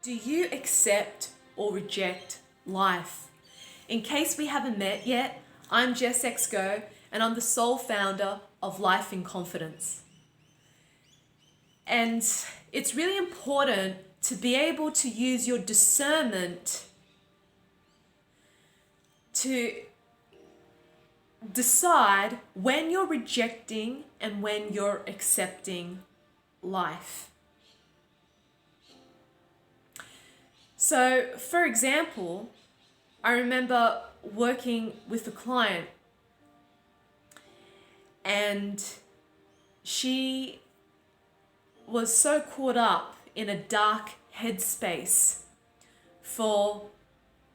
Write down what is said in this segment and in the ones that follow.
Do you accept or reject life? In case we haven't met yet, I'm jessxgoh and I'm the sole founder of Life in Confidence. And it's really important to be able to use your discernment to decide when you're rejecting and when you're accepting life. So, for example, I remember working with a client and she was so caught up in a dark headspace for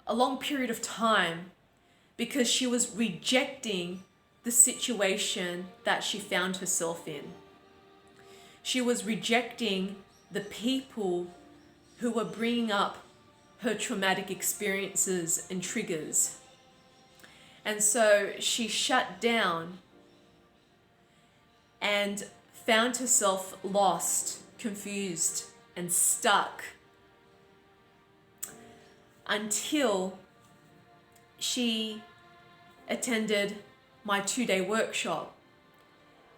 a long period of time because she was rejecting the situation that she found herself in. She was rejecting the people who were bringing up her traumatic experiences and triggers. And so she shut down and found herself lost, confused, and stuck until she attended my 2-day workshop,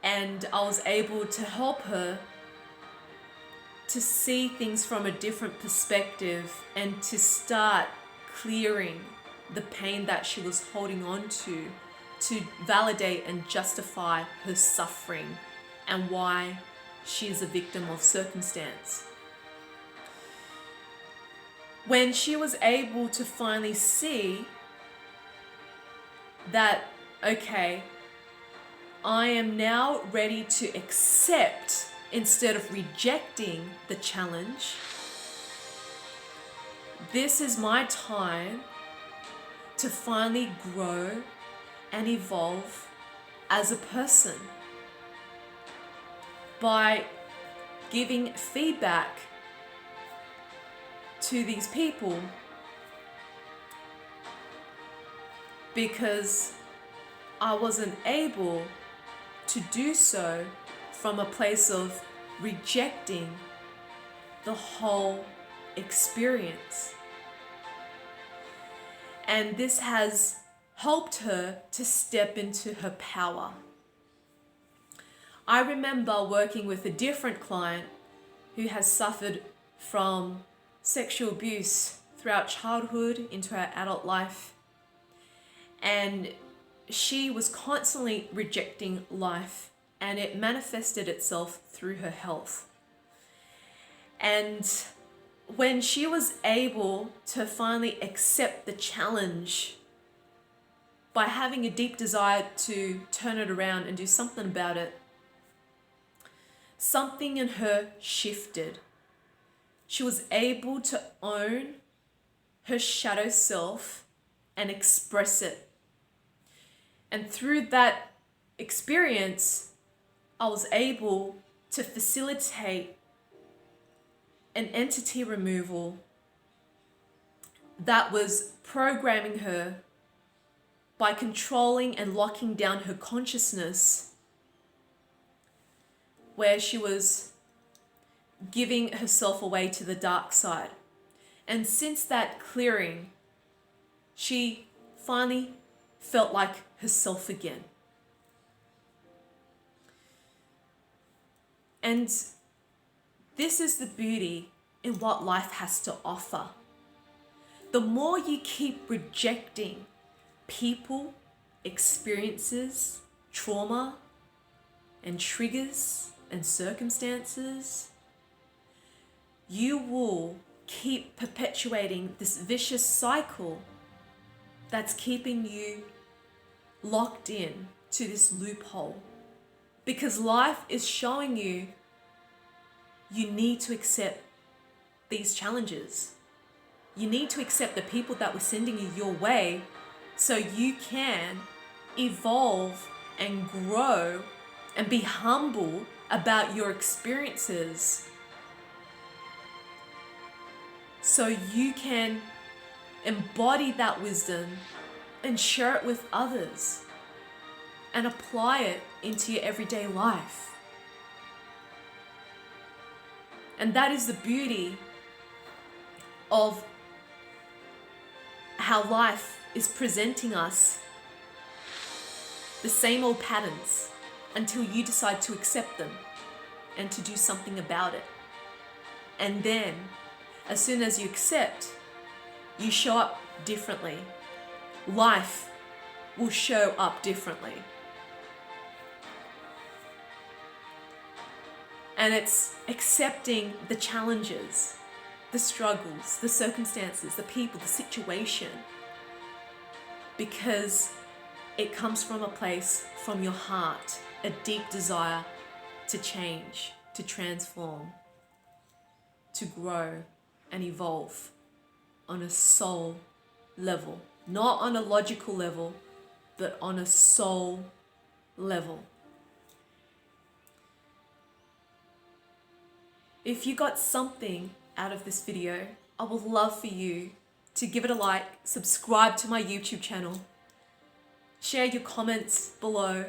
and I was able to help her to see things from a different perspective and to start clearing the pain that she was holding on to validate and justify her suffering and why she is a victim of circumstance. When she was able to finally see that, okay, I am now ready to accept instead of rejecting the challenge. This is my time to finally grow and evolve as a person by giving feedback to these people, because I wasn't able to do so from a place of rejecting the whole experience. And this has helped her to step into her power. I remember working with a different client who has suffered from sexual abuse throughout childhood into her adult life. And she was constantly rejecting life, and it manifested itself through her health. And when she was able to finally accept the challenge by having a deep desire to turn it around and do something about it, something in her shifted. She was able to own her shadow self and express it. And through that experience, I was able to facilitate an entity removal that was programming her by controlling and locking down her consciousness, where she was giving herself away to the dark side. And since that clearing, she finally felt like herself again. And this is the beauty in what life has to offer. The more you keep rejecting people, experiences, trauma, and triggers and circumstances, you will keep perpetuating this vicious cycle that's keeping you locked in to this loophole. Because life is showing you need to accept these challenges. You need to accept the people that were sending you your way so you can evolve and grow and be humble about your experiences, so you can embody that wisdom and share it with others and apply it into your everyday life. And that is the beauty of how life is presenting us the same old patterns until you decide to accept them and to do something about it. And then, as soon as you accept, you show up differently. Life will show up differently. And it's accepting the challenges, the struggles, the circumstances, the people, the situation, because it comes from a place from your heart, a deep desire to change, to transform, to grow and evolve on a soul level, not on a logical level, but on a soul level. If you got something out of this video, I would love for you to give it a like, subscribe to my YouTube channel, share your comments below,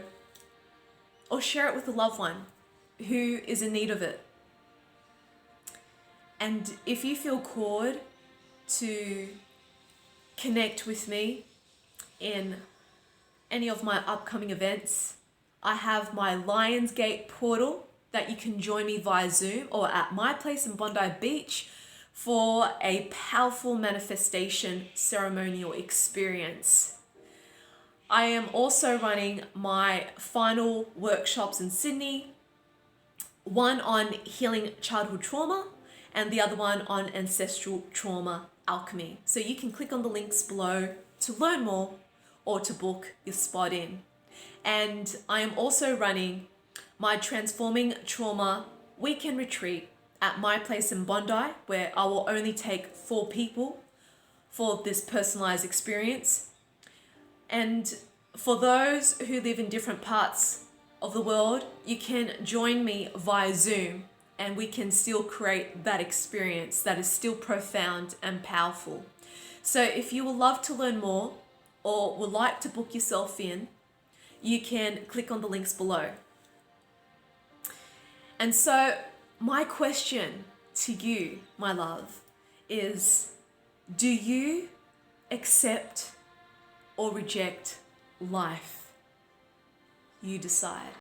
or share it with a loved one who is in need of it. And if you feel called to connect with me in any of my upcoming events, I have my Lionsgate portal that you can join me via Zoom or at my place in Bondi Beach for a powerful manifestation ceremonial experience. I am also running my final workshops in Sydney, one on healing childhood trauma and the other one on ancestral trauma alchemy. So you can click on the links below to learn more or to book your spot in. And I am also running my Transforming Trauma weekend retreat at my place in Bondi, where I will only take 4 people for this personalized experience. And for those who live in different parts of the world, you can join me via Zoom and we can still create that experience that is still profound and powerful. So if you would love to learn more or would like to book yourself in, you can click on the links below. And so my question to you, my love, is, do you accept or reject life? You decide.